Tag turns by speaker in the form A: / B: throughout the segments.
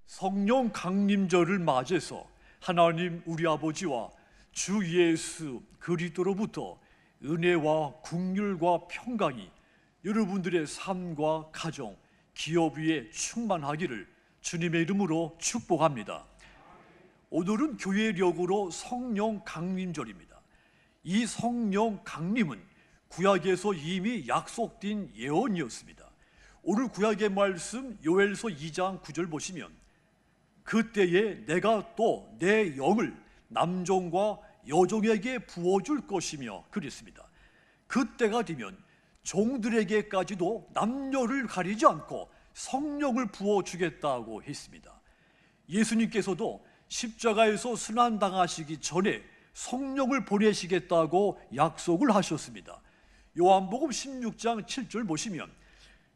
A: 성령 강림절을 맞이해서 하나님 우리 아버지와 주 예수 그리스도로부터 은혜와 긍휼과 평강이 여러분들의 삶과 가정, 기업 위에 충만하기를 주님의 이름으로 축복합니다. 오늘은 교회력으로 성령 강림절입니다. 이 성령 강림은 구약에서 이미 약속된 예언이었습니다. 오늘 구약의 말씀 요엘서 2장 9절 보시면 그때에 내가 또 내 영을 남종과 여종에게 부어줄 것이며 그랬습니다. 그때가 되면 종들에게까지도 남녀를 가리지 않고 성령을 부어주겠다고 했습니다. 예수님께서도 십자가에서 순환당하시기 전에 성령을 보내시겠다고 약속을 하셨습니다. 요한복음 16장 7절 보시면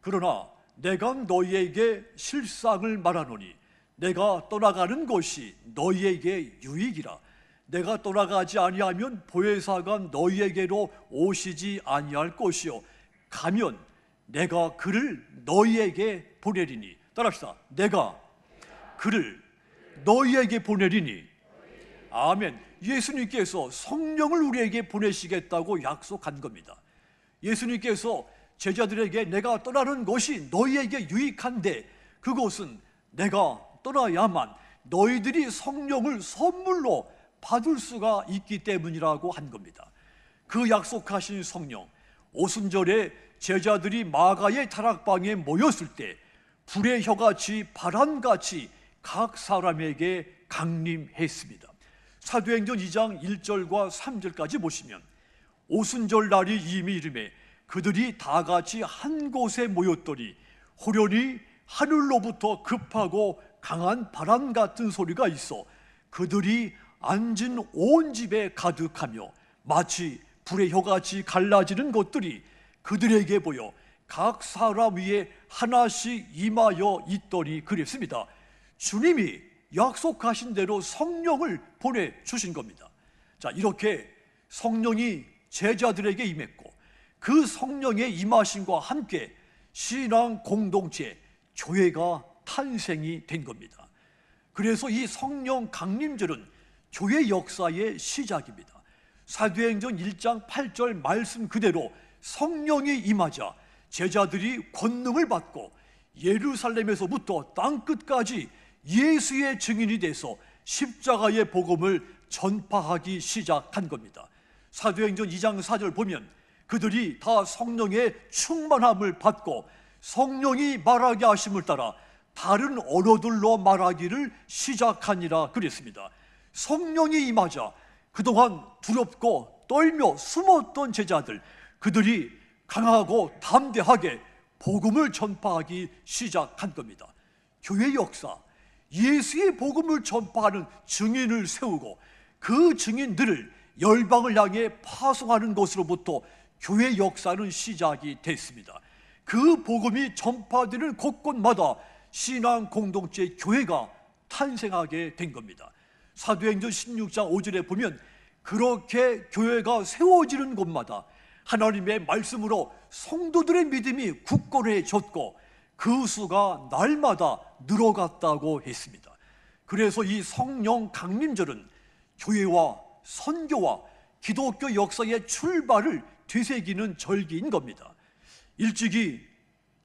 A: 그러나 내가 너희에게 실상을 말하노니 내가 떠나가는 것이 너희에게 유익이라. 내가 떠나가지 아니하면 보혜사가 너희에게로 오시지 아니할 것이요 가면 내가 그를 너희에게 보내리니. 따라합시다. 내가 그를 너희에게 보내리니. 아멘. 예수님께서 성령을 우리에게 보내시겠다고 약속한 겁니다. 예수님께서 제자들에게 내가 떠나는 것이 너희에게 유익한데 그것은 내가 떠나야만 너희들이 성령을 선물로 받을 수가 있기 때문이라고 한 겁니다. 그 약속하신 성령, 오순절에 제자들이 마가의 다락방에 모였을 때 불의 혀같이 바람같이 각 사람에게 강림했습니다. 사도행전 2장 1절과 3절까지 보시면 오순절 날이 이미 이름에 그들이 다 같이 한 곳에 모였더니 호련히 하늘로부터 급하고 강한 바람 같은 소리가 있어 그들이 앉은 온 집에 가득하며 마치 불의 혀같이 갈라지는 것들이 그들에게 보여 각 사람 위에 하나씩 임하여 있더니 그랬습니다. 주님이 약속하신 대로 성령을 보내주신 겁니다. 자, 이렇게 성령이 제자들에게 임했고 그 성령의 임하심과 함께 신앙 공동체, 교회가 탄생이 된 겁니다. 그래서 이 성령 강림절은 교회 역사의 시작입니다. 사도행전 1장 8절 말씀 그대로 성령이 임하자 제자들이 권능을 받고 예루살렘에서부터 땅끝까지 예수의 증인이 돼서 십자가의 복음을 전파하기 시작한 겁니다. 사도행전 2장 4절 보면 그들이 다 성령의 충만함을 받고 성령이 말하게 하심을 따라 다른 언어들로 말하기를 시작하니라 그랬습니다. 성령이 임하자 그동안 두렵고 떨며 숨었던 제자들, 그들이 강하고 담대하게 복음을 전파하기 시작한 겁니다. 교회 역사, 예수의 복음을 전파하는 증인을 세우고 그 증인들을 열방을 향해 파송하는 것으로부터 교회 역사는 시작이 됐습니다. 그 복음이 전파되는 곳곳마다 신앙 공동체 교회가 탄생하게 된 겁니다. 사도행전 16장 5절에 보면 그렇게 교회가 세워지는 곳마다 하나님의 말씀으로 성도들의 믿음이 굳건해졌고 그 수가 날마다 늘어갔다고 했습니다. 그래서 이 성령 강림절은 교회와 선교와 기독교 역사의 출발을 되새기는 절기인 겁니다. 일찍이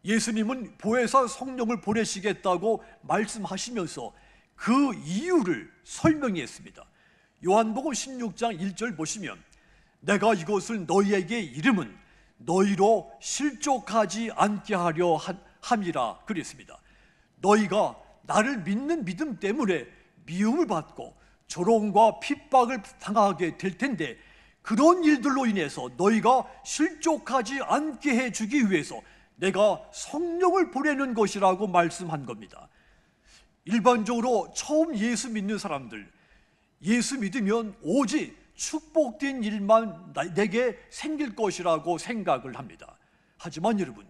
A: 예수님은 보혜사 성령을 보내시겠다고 말씀하시면서 그 이유를 설명했습니다. 요한복음 16장 1절 보시면 내가 이것을 너희에게 이름은 너희로 실족하지 않게 하려 함이라 그랬습니다. 너희가 나를 믿는 믿음 때문에 미움을 받고 조롱과 핍박을 당하게 될 텐데 그런 일들로 인해서 너희가 실족하지 않게 해주기 위해서 내가 성령을 보내는 것이라고 말씀한 겁니다. 일반적으로 처음 예수 믿는 사람들, 예수 믿으면 오직 축복된 일만 내게 생길 것이라고 생각을 합니다. 하지만 여러분,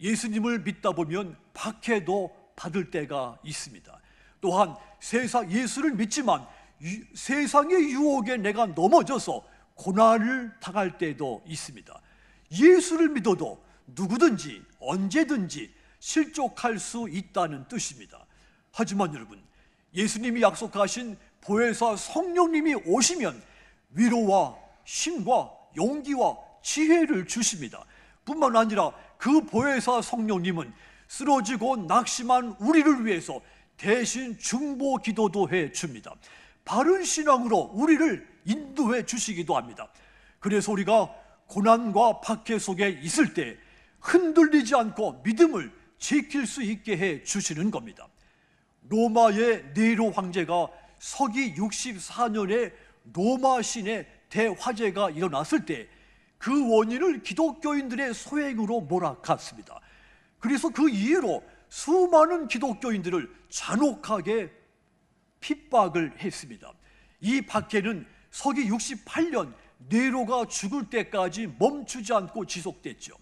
A: 예수님을 믿다 보면 박해도 받을 때가 있습니다. 또한 예수를 믿지만 세상의 유혹에 내가 넘어져서 고난을 당할 때도 있습니다. 예수를 믿어도 누구든지 언제든지 실족할 수 있다는 뜻입니다. 하지만 여러분, 예수님이 약속하신 보혜사 성령님이 오시면 위로와 힘과 용기와 지혜를 주십니다. 뿐만 아니라 그 보혜사 성령님은 쓰러지고 낙심한 우리를 위해서 대신 중보 기도도 해 줍니다. 바른 신앙으로 우리를 인도해 주시기도 합니다. 그래서 우리가 고난과 박해 속에 있을 때 흔들리지 않고 믿음을 지킬 수 있게 해 주시는 겁니다. 로마의 네로 황제가 서기 64년에 로마 시내 대화재가 일어났을 때 그 원인을 기독교인들의 소행으로 몰아갔습니다. 그래서 그 이후로 수많은 기독교인들을 잔혹하게 핍박을 했습니다. 이 박해는 서기 68년 네로가 죽을 때까지 멈추지 않고 지속됐죠.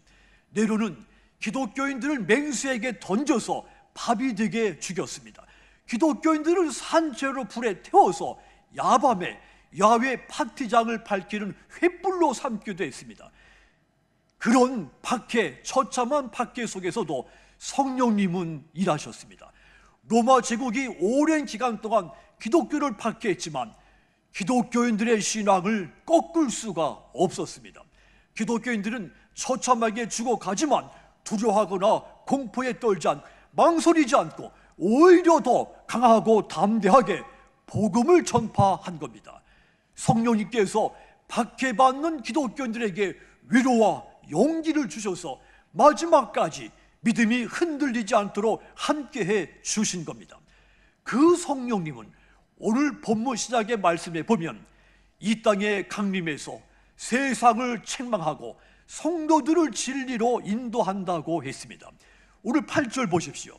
A: 네로는 기독교인들을 맹수에게 던져서 밥이 되게 죽였습니다. 기독교인들을 산채로 불에 태워서 야밤에 야외 파티장을 밝히는 횃불로 삼기도 했습니다. 그런 박해, 처참한 박해 속에서도 성령님은 일하셨습니다. 로마 제국이 오랜 기간 동안 기독교를 박해했지만 기독교인들의 신앙을 꺾을 수가 없었습니다. 기독교인들은 처참하게 죽어가지만 두려워하거나 공포에 떨지 않고 망설이지 않고 오히려 더 강하고 담대하게 복음을 전파한 겁니다. 성령님께서 박해받는 기독교인들에게 위로와 용기를 주셔서 마지막까지 믿음이 흔들리지 않도록 함께해 주신 겁니다. 그 성령님은 오늘 본문 시작의 말씀에 보면 이 땅의 강림에서 세상을 책망하고 성도들을 진리로 인도한다고 했습니다. 오늘 8절 보십시오.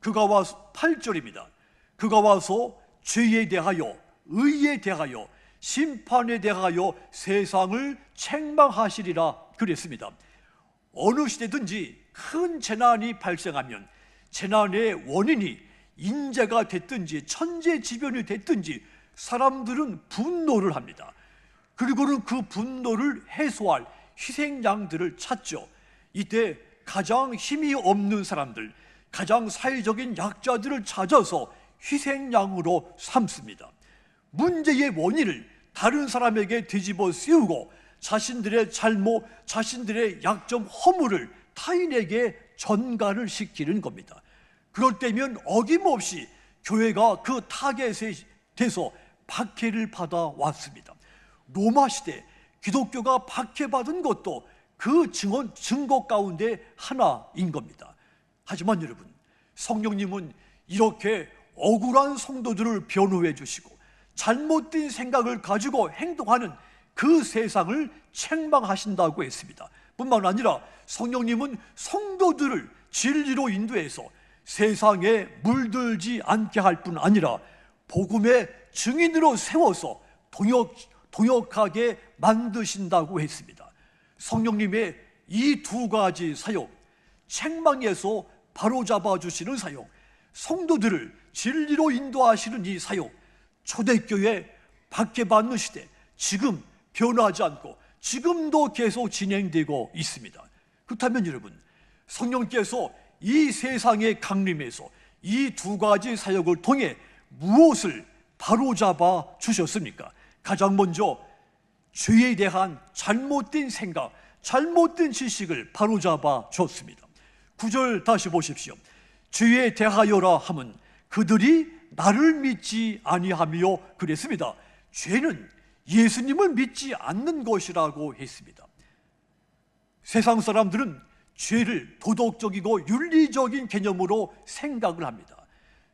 A: 그가 와서 8절입니다. 그가 와서 죄에 대하여 의에 대하여 심판에 대하여 세상을 책망하시리라 그랬습니다. 어느 시대든지 큰 재난이 발생하면 재난의 원인이 인재가 됐든지 천재지변이 됐든지 사람들은 분노를 합니다. 그리고는 그 분노를 해소할 희생양들을 찾죠. 이때 가장 힘이 없는 사람들, 가장 사회적인 약자들을 찾아서 희생양으로 삼습니다. 문제의 원인을 다른 사람에게 뒤집어 씌우고 자신들의 잘못, 자신들의 약점, 허물을 타인에게 전가를 시키는 겁니다. 그럴 때면 어김없이 교회가 그 타겟에 돼서 박해를 받아왔습니다. 로마 시대 기독교가 박해받은 것도 그 증거 가운데 하나인 겁니다. 하지만 여러분, 성령님은 이렇게 억울한 성도들을 변호해 주시고 잘못된 생각을 가지고 행동하는 그 세상을 책망하신다고 했습니다. 뿐만 아니라 성령님은 성도들을 진리로 인도해서 세상에 물들지 않게 할 뿐 아니라 복음의 증인으로 세워서 동역하게 만드신다고 했습니다. 성령님의 이 두 가지 사역, 책망에서 바로잡아 주시는 사역, 성도들을 진리로 인도하시는 이 사역, 초대교회 박해받는 시대 지금 변하지 않고 지금도 계속 진행되고 있습니다. 그렇다면 여러분, 성령께서 이 세상의 강림에서 이 두 가지 사역을 통해 무엇을 바로잡아 주셨습니까? 가장 먼저 죄에 대한 잘못된 생각, 잘못된 지식을 바로잡아 줬습니다. 9절 다시 보십시오. 죄에 대하여라 함은 그들이 나를 믿지 아니하며 그랬습니다. 죄는 예수님을 믿지 않는 것이라고 했습니다. 세상 사람들은 죄를 도덕적이고 윤리적인 개념으로 생각을 합니다.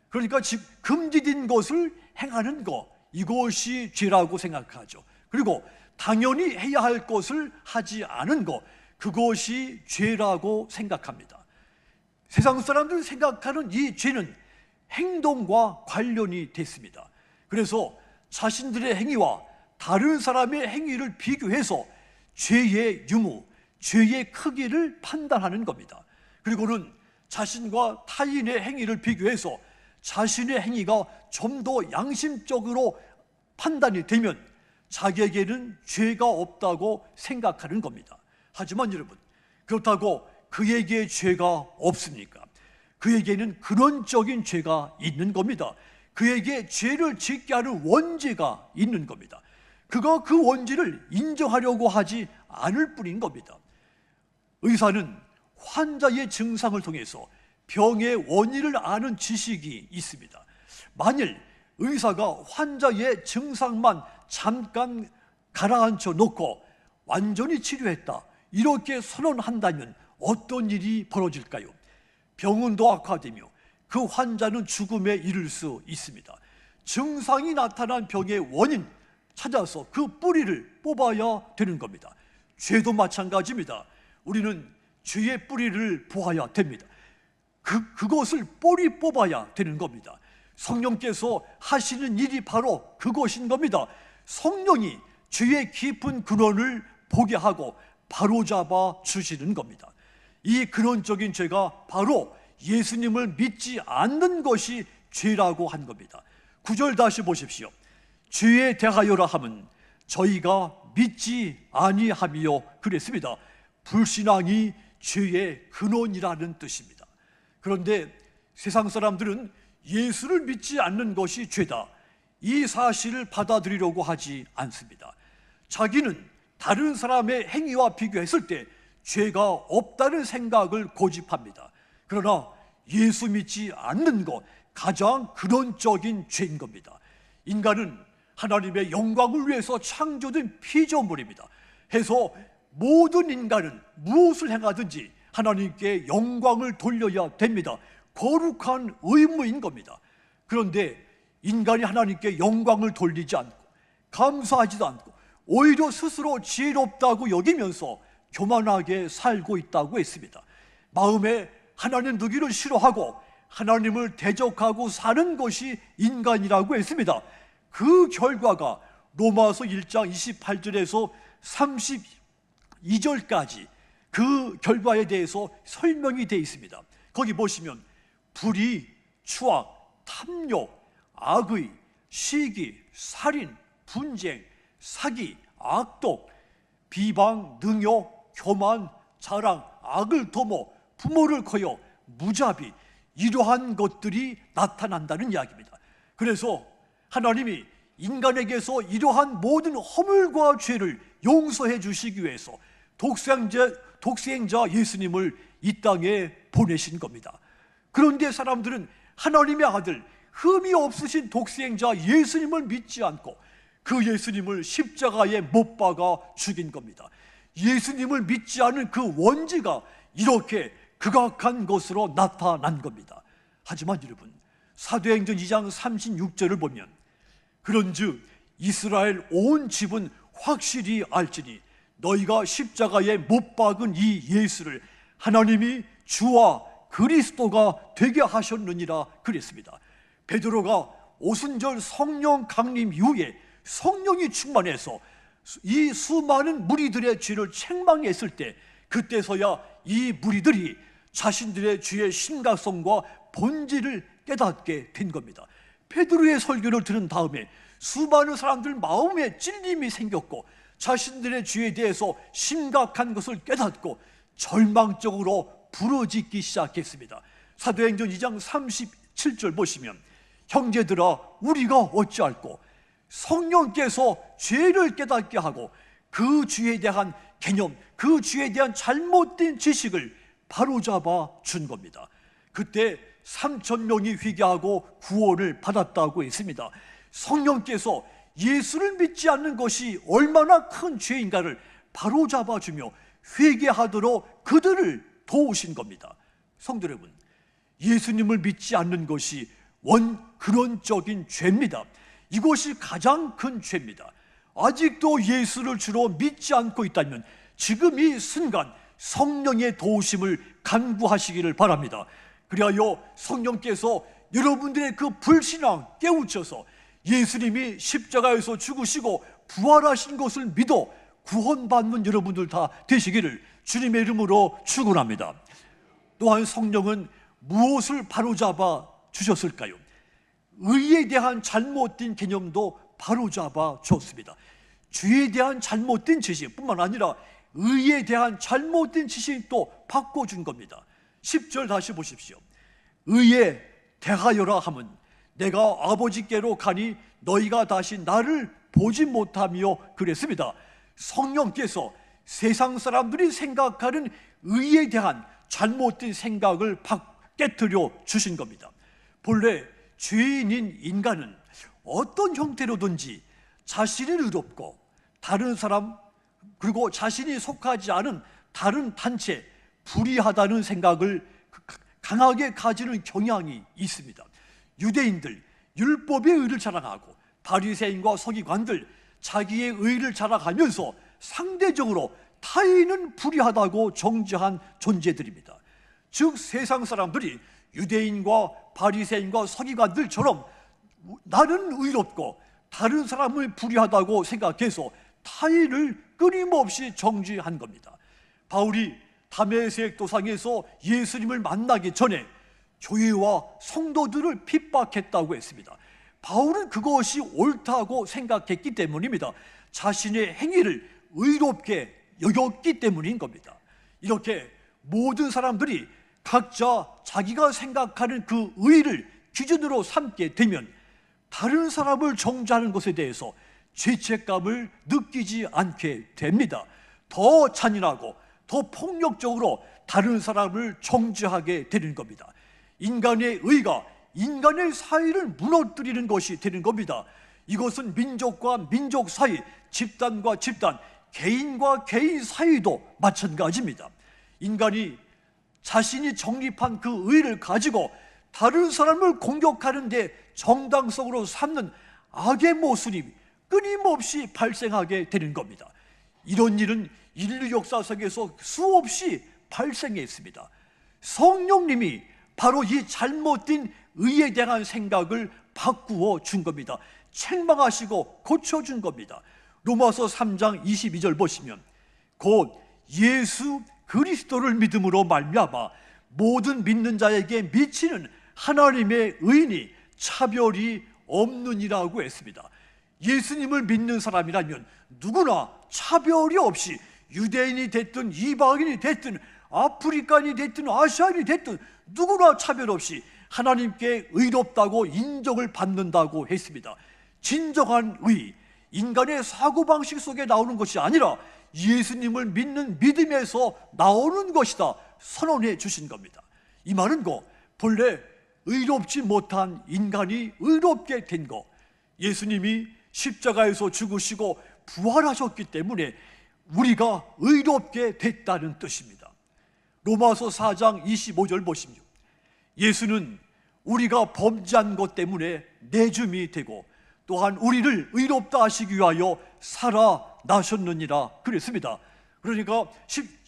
A: 그러니까 즉 금지된 것을 행하는 것, 이것이 죄라고 생각하죠. 그리고 당연히 해야 할 것을 하지 않은 것, 그것이 죄라고 생각합니다. 세상 사람들이 생각하는 이 죄는 행동과 관련이 됐습니다. 그래서 자신들의 행위와 다른 사람의 행위를 비교해서 죄의 유무, 죄의 크기를 판단하는 겁니다. 그리고는 자신과 타인의 행위를 비교해서 자신의 행위가 좀 더 양심적으로 판단이 되면 자기에게는 죄가 없다고 생각하는 겁니다. 하지만 여러분, 그렇다고 그에게 죄가 없습니까? 그에게는 근원적인 죄가 있는 겁니다. 그에게 죄를 짓게 하는 원죄가 있는 겁니다. 그가 그 원죄를 인정하려고 하지 않을 뿐인 겁니다. 의사는 환자의 증상을 통해서 병의 원인을 아는 지식이 있습니다. 만일 의사가 환자의 증상만 잠깐 가라앉혀 놓고 완전히 치료했다, 이렇게 선언한다면 어떤 일이 벌어질까요? 병은도 악화되며 그 환자는 죽음에 이를 수 있습니다. 증상이 나타난 병의 원인 찾아서 그 뿌리를 뽑아야 되는 겁니다. 죄도 마찬가지입니다. 우리는 죄의 뿌리를 보아야 됩니다. 그것을 뿌리 뽑아야 되는 겁니다. 성령께서 하시는 일이 바로 그것인 겁니다. 성령이 죄의 깊은 근원을 보게 하고 바로잡아 주시는 겁니다. 이 근원적인 죄가 바로 예수님을 믿지 않는 것이 죄라고 한 겁니다. 9절 다시 보십시오. 죄에 대하여라 함은 저희가 믿지 아니함이요 그랬습니다. 불신앙이 죄의 근원이라는 뜻입니다. 그런데 세상 사람들은 예수를 믿지 않는 것이 죄다, 이 사실을 받아들이려고 하지 않습니다. 자기는 다른 사람의 행위와 비교했을 때 죄가 없다는 생각을 고집합니다. 그러나 예수 믿지 않는 것, 가장 근원적인 죄인 겁니다. 인간은 하나님의 영광을 위해서 창조된 피조물입니다. 해서 모든 인간은 무엇을 행하든지 하나님께 영광을 돌려야 됩니다. 거룩한 의무인 겁니다. 그런데 인간이 하나님께 영광을 돌리지 않고 감사하지도 않고 오히려 스스로 지혜롭다고 여기면서 교만하게 살고 있다고 했습니다. 마음에 하나님 두기를 싫어하고 하나님을 대적하고 사는 것이 인간이라고 했습니다. 그 결과가 로마서 1장 28절에서 32절까지 그 결과에 대해서 설명이 되어 있습니다. 거기 보시면 불의, 추악, 탐욕, 악의, 시기, 살인, 분쟁, 사기, 악독, 비방, 능욕, 교만, 자랑, 악을 도모, 부모를 거여, 무자비, 이러한 것들이 나타난다는 이야기입니다. 그래서 하나님이 인간에게서 이러한 모든 허물과 죄를 용서해 주시기 위해서 독생자 예수님을 이 땅에 보내신 겁니다. 그런데 사람들은 하나님의 아들, 흠이 없으신 독생자 예수님을 믿지 않고 그 예수님을 십자가에 못 박아 죽인 겁니다. 예수님을 믿지 않은 그 원죄가 이렇게 극악한 것으로 나타난 겁니다. 하지만 여러분, 사도행전 2장 36절을 보면 그런즉 이스라엘 온 집은 확실히 알지니 너희가 십자가에 못 박은 이 예수를 하나님이 주와 그리스도가 되게 하셨느니라 그랬습니다. 베드로가 오순절 성령 강림 이후에 성령이 충만해서 이 수많은 무리들의 죄를 책망했을 때, 그때서야 이 무리들이 자신들의 죄의 심각성과 본질을 깨닫게 된 겁니다. 베드로의 설교를 들은 다음에 수많은 사람들 마음에 찔림이 생겼고 자신들의 죄에 대해서 심각한 것을 깨닫고 절망적으로 부르짖기 시작했습니다. 사도행전 2장 37절 보시면 형제들아 우리가 어찌할꼬, 성령께서 죄를 깨닫게 하고 그 죄에 대한 개념, 그 죄에 대한 잘못된 지식을 바로잡아 준 겁니다. 그때 3,000명이 회개하고 구원을 받았다고 했습니다. 성령께서 예수를 믿지 않는 것이 얼마나 큰 죄인가를 바로잡아 주며 회개하도록 그들을 도우신 겁니다. 성도 여러분, 예수님을 믿지 않는 것이 근원적인 죄입니다. 이것이 가장 큰 죄입니다. 아직도 예수를 주로 믿지 않고 있다면 지금 이 순간 성령의 도우심을 간구하시기를 바랍니다. 그리하여 성령께서 여러분들의 그 불신앙 깨우쳐서 예수님이 십자가에서 죽으시고 부활하신 것을 믿어 구원받는 여러분들 다 되시기를 주님의 이름으로 축원합니다. 또한 성령은 무엇을 바로잡아 주셨을까요? 의에 대한 잘못된 개념도 바로잡아 줬습니다. 죄에 대한 잘못된 지식뿐만 아니라 의에 대한 잘못된 지식도 바꿔준 겁니다. 10절 다시 보십시오. 의에 대하여라 함은 내가 아버지께로 가니 너희가 다시 나를 보지 못하며 그랬습니다. 성령께서 세상 사람들이 생각하는 의에 대한 잘못된 생각을 깨뜨려 주신 겁니다. 본래 죄인인 인간은 어떤 형태로든지 자신이 의롭고 다른 사람 그리고 자신이 속하지 않은 다른 단체 불의하다는 생각을 강하게 가지는 경향이 있습니다. 유대인들 율법의 의를 자랑하고 바리새인과 서기관들 자기의 의를 자랑하면서 상대적으로 타인은 불의하다고 정죄한 존재들입니다. 즉 세상 사람들이 유대인과 바리새인과 서기관들처럼 나는 의롭고 다른 사람을 불의하다고 생각해서 타인을 끊임없이 정죄한 겁니다. 바울이 다메섹 도상에서 예수님을 만나기 전에 교회와 성도들을 핍박했다고 했습니다. 바울은 그것이 옳다고 생각했기 때문입니다. 자신의 행위를 의롭게 여겼기 때문인 겁니다. 이렇게 모든 사람들이 각자 자기가 생각하는 그 의를 기준으로 삼게 되면 다른 사람을 정죄하는 것에 대해서 죄책감을 느끼지 않게 됩니다. 더 잔인하고 더 폭력적으로 다른 사람을 정죄하게 되는 겁니다. 인간의 의가 인간의 사이를 무너뜨리는 것이 되는 겁니다. 이것은 민족과 민족 사이, 집단과 집단, 개인과 개인 사이도 마찬가지입니다. 인간이 자신이 정립한 그 의를 가지고 다른 사람을 공격하는 데 정당성으로 삼는 악의 모습이 끊임없이 발생하게 되는 겁니다. 이런 일은 인류 역사상에서 수없이 발생했습니다. 성령님이 바로 이 잘못된 의에 대한 생각을 바꾸어 준 겁니다. 책망하시고 고쳐준 겁니다. 로마서 3장 22절 보시면 곧 예수 그리스도를 믿음으로 말미암아 모든 믿는 자에게 미치는 하나님의 의인이 차별이 없느니라고 했습니다. 예수님을 믿는 사람이라면 누구나 차별이 없이 유대인이 됐든 이방인이 됐든 아프리카인이 됐든 아시아인이 됐든 누구나 차별 없이 하나님께 의롭다고 인정을 받는다고 했습니다. 진정한 의, 인간의 사고방식 속에 나오는 것이 아니라 예수님을 믿는 믿음에서 나오는 것이다 선언해 주신 겁니다. 이 말은 본래 의롭지 못한 인간이 의롭게 된 것, 예수님이 십자가에서 죽으시고 부활하셨기 때문에 우리가 의롭게 됐다는 뜻입니다. 로마서 4장 25절 보십시오. 예수는 우리가 범죄한 것 때문에 내줌이 되고 또한 우리를 의롭다 하시기 위하여 살아나셨느니라 그랬습니다. 그러니까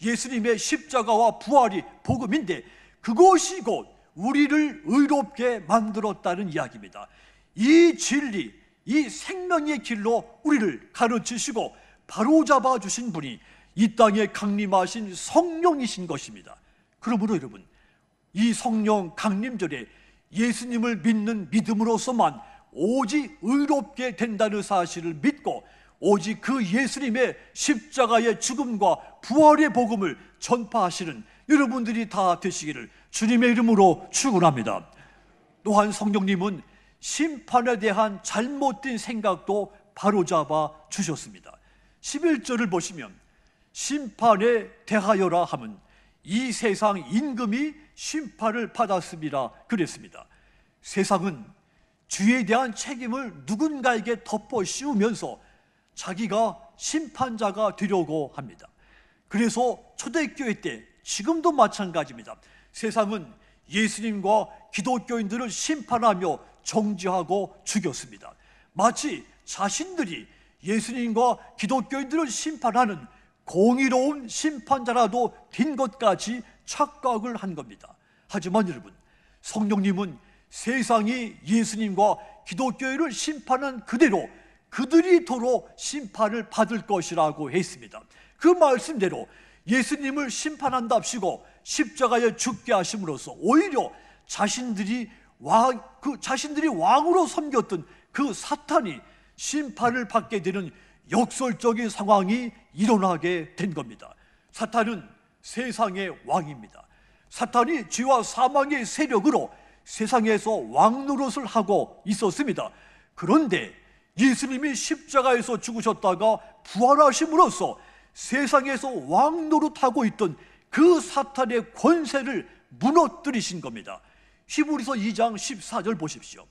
A: 예수님의 십자가와 부활이 복음인데 그것이 곧 우리를 의롭게 만들었다는 이야기입니다. 이 진리, 이 생명의 길로 우리를 가르치시고 바로잡아 주신 분이 이 땅에 강림하신 성령이신 것입니다. 그러므로 여러분, 이 성령 강림절에 예수님을 믿는 믿음으로서만 오직 의롭게 된다는 사실을 믿고 오직 그 예수님의 십자가의 죽음과 부활의 복음을 전파하시는 여러분들이 다 되시기를 주님의 이름으로 축원합니다. 또한 성령님은 심판에 대한 잘못된 생각도 바로잡아 주셨습니다. 11절을 보시면 심판에 대하여라 함은 이 세상 임금이 심판을 받았습니다 그랬습니다. 세상은 죄에 대한 책임을 누군가에게 덮어 씌우면서 자기가 심판자가 되려고 합니다. 그래서 초대교회 때 지금도 마찬가지입니다. 세상은 예수님과 기독교인들을 심판하며 정죄하고 죽였습니다. 마치 자신들이 예수님과 기독교인들을 심판하는 공의로운 심판자라도 된 것까지 착각을 한 겁니다. 하지만 여러분, 성령님은 세상이 예수님과 기독교인을 심판한 그대로 그들이 도로 심판을 받을 것이라고 했습니다. 그 말씀대로 예수님을 심판한답시고 십자가에 죽게 하심으로써 오히려 자신들이 왕으로 섬겼던 그 사탄이 심판을 받게 되는 역설적인 상황이 일어나게 된 겁니다. 사탄은 세상의 왕입니다. 사탄이 죄와 사망의 세력으로 세상에서 왕 노릇을 하고 있었습니다. 그런데 예수님이 십자가에서 죽으셨다가 부활하심으로써 세상에서 왕 노릇하고 있던 그 사탄의 권세를 무너뜨리신 겁니다. 히브리서 2장 14절 보십시오.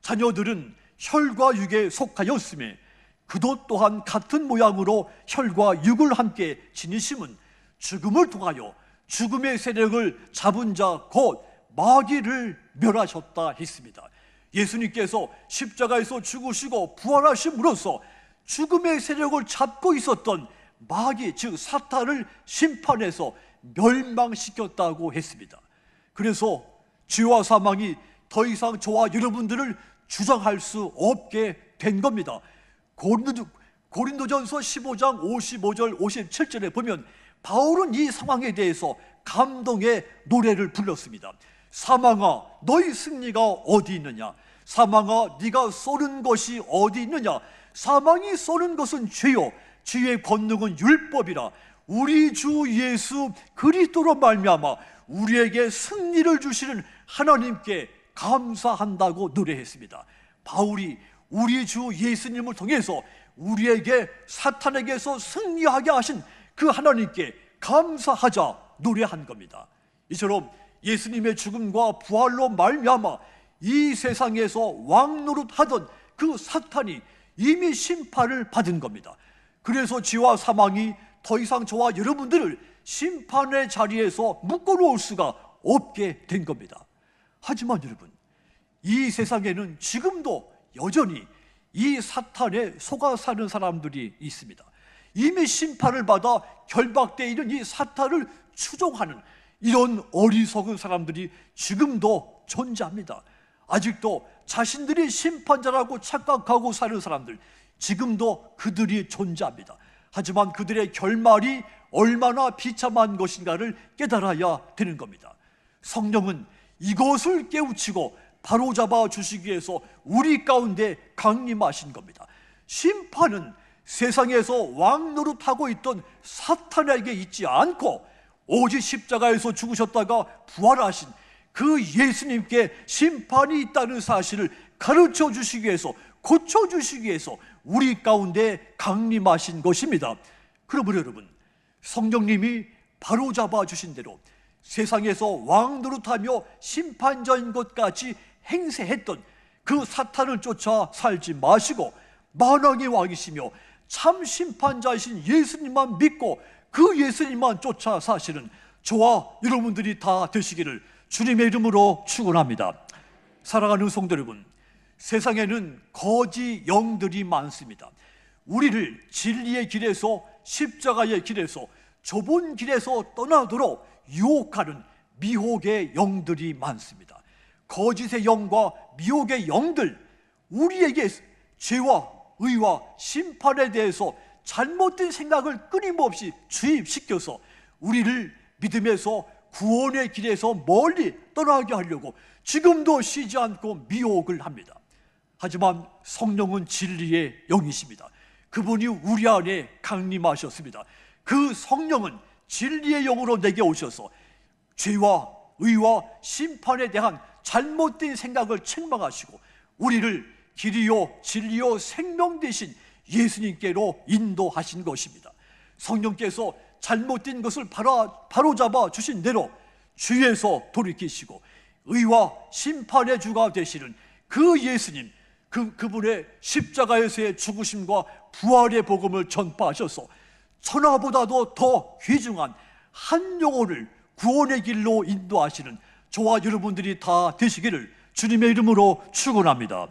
A: 자녀들은 혈과 육에 속하였음에 그도 또한 같은 모양으로 혈과 육을 함께 지니심은 죽음을 통하여 죽음의 세력을 잡은 자 곧 마귀를 멸하셨다 했습니다. 예수님께서 십자가에서 죽으시고 부활하심으로써 죽음의 세력을 잡고 있었던 마귀, 즉 사탄을 심판해서 멸망시켰다고 했습니다. 그래서 죄와 사망이 더 이상 저와 여러분들을 주장할 수 없게 된 겁니다. 고린도전서 15장 55절 57절에 보면 바울은 이 상황에 대해서 감동의 노래를 불렀습니다. 사망아 너희 승리가 어디 있느냐? 사망아 네가 쏘는 것이 어디 있느냐? 사망이 쏘는 것은 죄요 죄의 권능은 율법이라. 우리 주 예수 그리스도로 말미암아 우리에게 승리를 주시는 하나님께 감사한다고 노래했습니다. 바울이 우리 주 예수님을 통해서 우리에게 사탄에게서 승리하게 하신 그 하나님께 감사하자 노래한 겁니다. 이처럼 예수님의 죽음과 부활로 말미암아 이 세상에서 왕노릇하던 그 사탄이 이미 심판을 받은 겁니다. 그래서 죄와 사망이 더 이상 저와 여러분들을 심판의 자리에서 묶어놓을 수가 없게 된 겁니다. 하지만 여러분, 이 세상에는 지금도 여전히 이 사탄에 속아 사는 사람들이 있습니다. 이미 심판을 받아 결박되어 있는 이 사탄을 추종하는 이런 어리석은 사람들이 지금도 존재합니다. 아직도 자신들이 심판자라고 착각하고 사는 사람들, 지금도 그들이 존재합니다. 하지만 그들의 결말이 얼마나 비참한 것인가를 깨달아야 되는 겁니다. 성령은 이것을 깨우치고 바로잡아 주시기 위해서 우리 가운데 강림하신 겁니다. 심판은 세상에서 왕노릇하고 있던 사탄에게 있지 않고 오직 십자가에서 죽으셨다가 부활하신 그 예수님께 심판이 있다는 사실을 가르쳐 주시기 위해서, 고쳐 주시기 위해서 우리 가운데 강림하신 것입니다. 그러므로 여러분, 성령님이 바로잡아 주신 대로 세상에서 왕노릇하며 심판자인 것까지 행세했던 그 사탄을 쫓아 살지 마시고 만왕의 왕이시며 참 심판자이신 예수님만 믿고 그 예수님만 쫓아 사시는 저와 여러분들이 다 되시기를 주님의 이름으로 축원합니다. 사랑하는 성도 여러분, 세상에는 거짓 영들이 많습니다. 우리를 진리의 길에서, 십자가의 길에서, 좁은 길에서 떠나도록 유혹하는 미혹의 영들이 많습니다. 거짓의 영과 미혹의 영들, 우리에게 죄와 의와 심판에 대해서 잘못된 생각을 끊임없이 주입시켜서 우리를 믿음에서 구원의 길에서 멀리 떠나게 하려고 지금도 쉬지 않고 미혹을 합니다. 하지만 성령은 진리의 영이십니다. 그분이 우리 안에 강림하셨습니다. 그 성령은 진리의 영으로 내게 오셔서 죄와 의와 심판에 대한 잘못된 생각을 책망하시고 우리를 길이요 진리요 생명 되신 예수님께로 인도하신 것입니다. 성령께서 잘못된 것을 바로잡아 주신 대로 주에서 돌이키시고 의와 심판의 주가 되시는 그 예수님, 그분의 십자가에서의 죽으심과 부활의 복음을 전파하셔서 천하보다도 더 귀중한 한 영혼을 구원의 길로 인도하시는 저와 여러분들이 다 되시기를 주님의 이름으로 축원합니다.